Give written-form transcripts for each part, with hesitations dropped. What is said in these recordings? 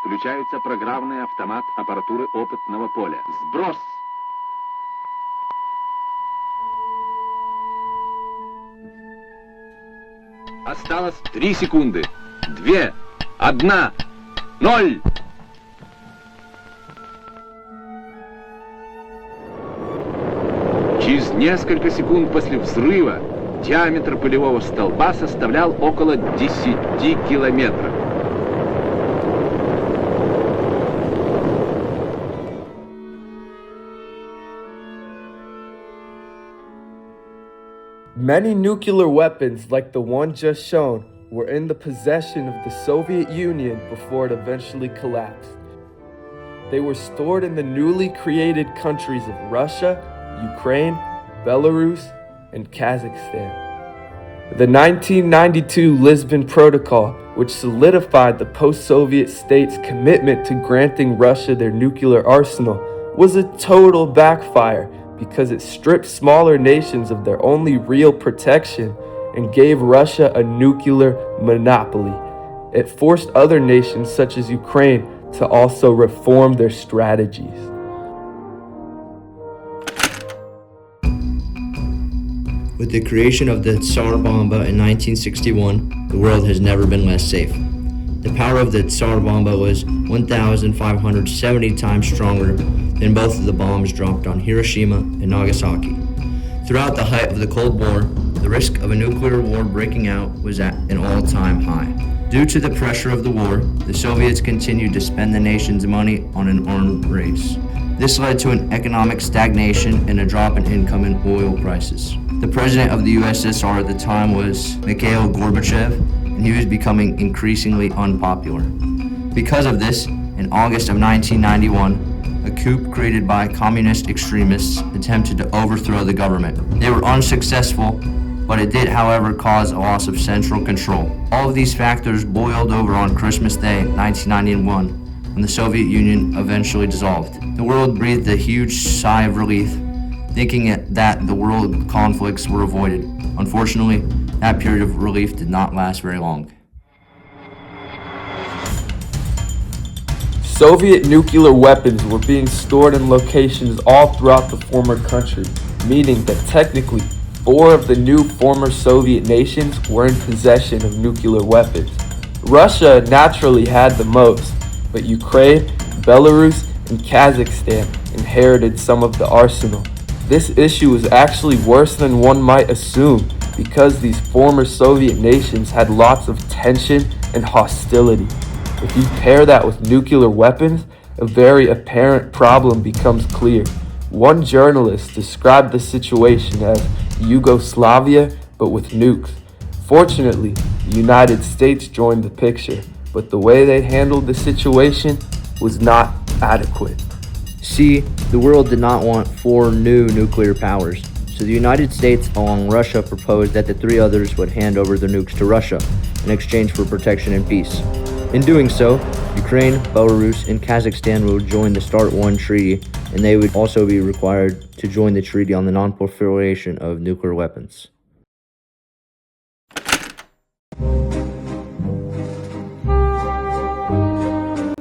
Включается программный автомат аппаратуры опытного поля. Сброс! Осталось 3 секунды. 2, 1, 0! Через несколько секунд после взрыва диаметр пылевого столба составлял около 10 километров. Many nuclear weapons, like the one just shown, were in the possession of the Soviet Union before it eventually collapsed. They were stored in the newly created countries of Russia, Ukraine, Belarus, and Kazakhstan. The 1992 Lisbon Protocol, which solidified the post-Soviet states' commitment to granting Russia their nuclear arsenal, was a total backfire because it stripped smaller nations of their only real protection and gave Russia a nuclear monopoly. It forced other nations such as Ukraine to also reform their strategies. With the creation of the Tsar Bomba in 1961, the world has never been less safe. The power of the Tsar Bomba was 1,570 times stronger than both of the bombs dropped on Hiroshima and Nagasaki. Throughout the height of the Cold War, the risk of a nuclear war breaking out was at an all-time high. Due to the pressure of the war, the Soviets continued to spend the nation's money on an armed race. This led to an economic stagnation and a drop in income and oil prices. The president of the USSR at the time was Mikhail Gorbachev, and he was becoming increasingly unpopular. Because of this, in August of 1991, a coup created by communist extremists attempted to overthrow the government. They were unsuccessful, but it did, however, cause a loss of central control. All of these factors boiled over on Christmas Day, 1991, when the Soviet Union eventually dissolved. The world breathed a huge sigh of relief, thinking that the world conflicts were avoided. Unfortunately, that period of relief did not last very long. Soviet nuclear weapons were being stored in locations all throughout the former country, meaning that technically 4 of the new former Soviet nations were in possession of nuclear weapons. Russia naturally had the most, but Ukraine, Belarus, and Kazakhstan inherited some of the arsenal. This issue is actually worse than one might assume because these former Soviet nations had lots of tension and hostility. If you pair that with nuclear weapons, a very apparent problem becomes clear. One journalist described the situation as Yugoslavia, but with nukes. Fortunately, the United States joined the picture, but the way they handled the situation was not adequate. See, the world did not want 4 new nuclear powers, so the United States, along Russia, proposed that the 3 others would hand over their nukes to Russia in exchange for protection and peace. In doing so, Ukraine, Belarus, and Kazakhstan will join the START 1 treaty, and they would also be required to join the treaty on the non-proliferation of nuclear weapons.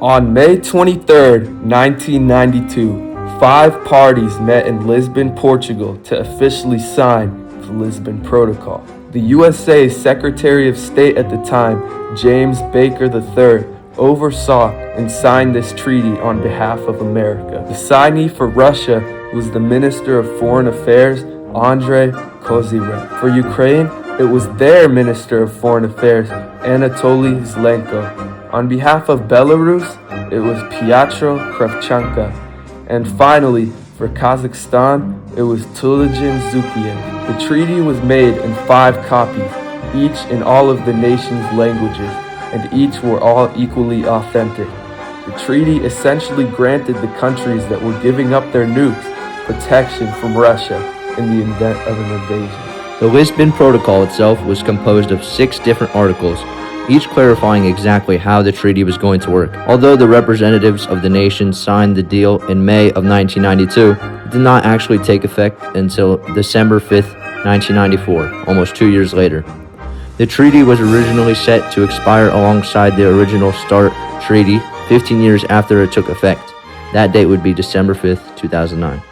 On May 23, 1992, 5 parties met in Lisbon, Portugal to officially sign the Lisbon Protocol. The USA's Secretary of State at the time, James Baker III, oversaw and signed this treaty on behalf of America. The signee for Russia was the Minister of Foreign Affairs, Andrei Kozyrev. For Ukraine, it was their Minister of Foreign Affairs, Anatoly Zlenko. On behalf of Belarus, it was Pyotr Kravchenko. And finally, for Kazakhstan, it was Tulagin Zukiev. The treaty was made in 5 copies, each in all of the nation's languages, and each were all equally authentic. The treaty essentially granted the countries that were giving up their nukes protection from Russia in the event of an invasion. The Lisbon Protocol itself was composed of 6 different articles, each clarifying exactly how the treaty was going to work. Although the representatives of the nation signed the deal in May of 1992, it did not actually take effect until December 5th, 1994, almost 2 years later. The treaty was originally set to expire alongside the original START treaty 15 years after it took effect. That date would be December 5th, 2009.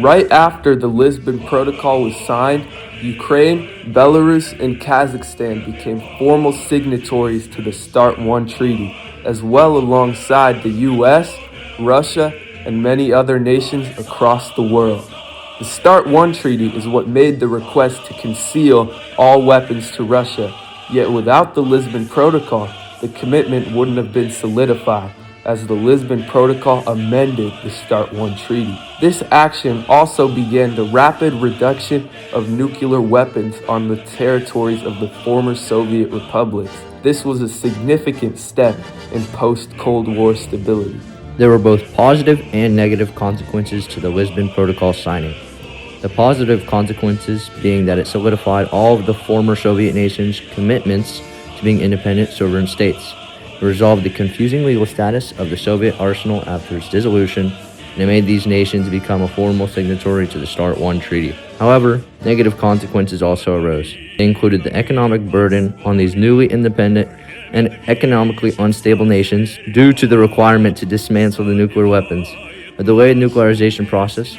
Right after the Lisbon Protocol was signed, Ukraine, Belarus, and Kazakhstan became formal signatories to the START 1 treaty, as well alongside the US, Russia, and many other nations across the world. The START 1 treaty is what made the request to conceal all weapons to Russia, yet without the Lisbon Protocol, the commitment wouldn't have been solidified, as the Lisbon Protocol amended the START 1 treaty. This action also began the rapid reduction of nuclear weapons on the territories of the former Soviet republics. This was a significant step in post-Cold War stability. There were both positive and negative consequences to the Lisbon Protocol signing. The positive consequences being that it solidified all of the former Soviet nations' commitments to being independent sovereign states. It resolved the confusing legal status of the Soviet arsenal after its dissolution, and it made these nations become a formal signatory to the START 1 treaty. However, negative consequences also arose. They included the economic burden on these newly independent and economically unstable nations due to the requirement to dismantle the nuclear weapons, a delayed nuclearization process,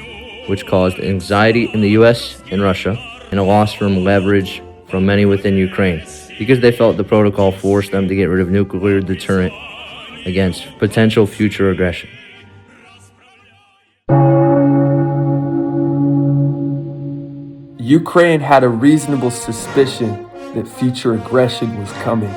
which caused anxiety in the US and Russia, and a loss from leverage from many within Ukraine, because they felt the protocol forced them to get rid of nuclear deterrent against potential future aggression. Ukraine had a reasonable suspicion that future aggression was coming.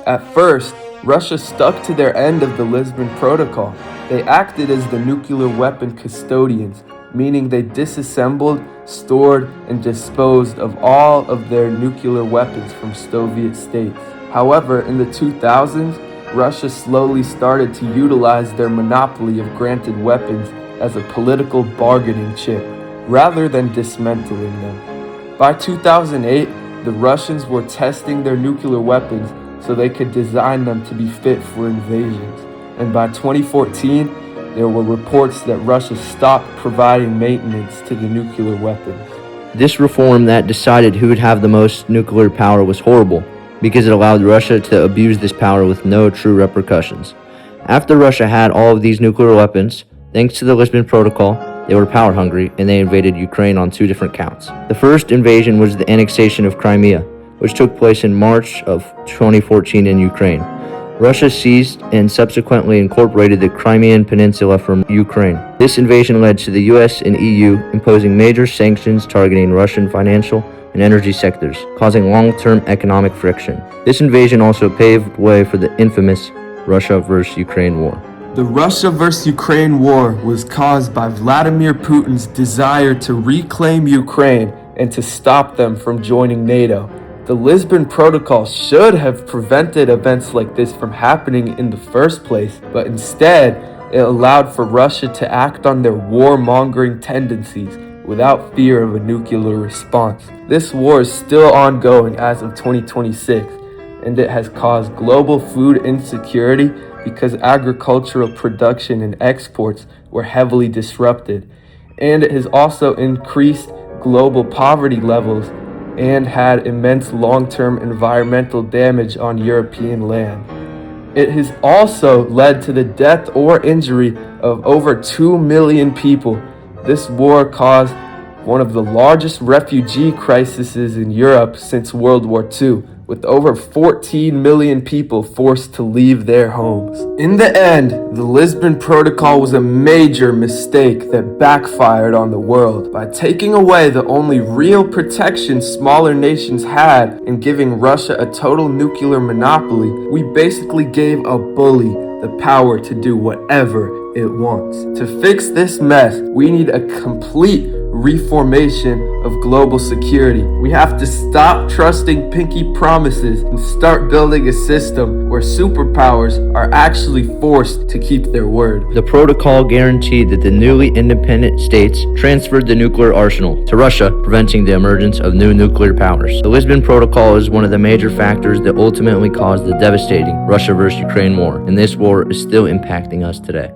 At first, Russia stuck to their end of the Lisbon Protocol. They acted as the nuclear weapon custodians, meaning they disassembled, stored, and disposed of all of their nuclear weapons from Soviet states. However, in the 2000s, Russia slowly started to utilize their monopoly of granted weapons as a political bargaining chip, rather than dismantling them. By 2008, the Russians were testing their nuclear weapons so they could design them to be fit for invasions. And by 2014, there were reports that Russia stopped providing maintenance to the nuclear weapons. This reform that decided who would have the most nuclear power was horrible, because it allowed Russia to abuse this power with no true repercussions. After Russia had all of these nuclear weapons, thanks to the Lisbon Protocol, they were power hungry and they invaded Ukraine on 2 different counts. The first invasion was the annexation of Crimea, which took place in March of 2014 in Ukraine. Russia seized and subsequently incorporated the Crimean Peninsula from Ukraine. This invasion led to the US and EU imposing major sanctions targeting Russian financial and energy sectors, causing long-term economic friction. This invasion also paved way for the infamous Russia versus Ukraine war. The Russia vs. Ukraine war was caused by Vladimir Putin's desire to reclaim Ukraine and to stop them from joining NATO. The Lisbon Protocol should have prevented events like this from happening in the first place, but instead, it allowed for Russia to act on their warmongering tendencies without fear of a nuclear response. This war is still ongoing as of 2026, and it has caused global food insecurity because agricultural production and exports were heavily disrupted. And it has also increased global poverty levels and had immense long-term environmental damage on European land. It has also led to the death or injury of over 2 million people. This war caused one of the largest refugee crises in Europe since World War II, with over 14 million people forced to leave their homes. In the end, the Lisbon Protocol was a major mistake that backfired on the world. By taking away the only real protection smaller nations had and giving Russia a total nuclear monopoly, we basically gave a bully the power to do whatever it wants. To fix this mess, we need a complete reformation of global security. We have to stop trusting pinky promises and start building a system where superpowers are actually forced to keep their word. The protocol guaranteed that the newly independent states transferred the nuclear arsenal to Russia, preventing the emergence of new nuclear powers. The Lisbon Protocol is one of the major factors that ultimately caused the devastating Russia versus Ukraine war, and this war is still impacting us today.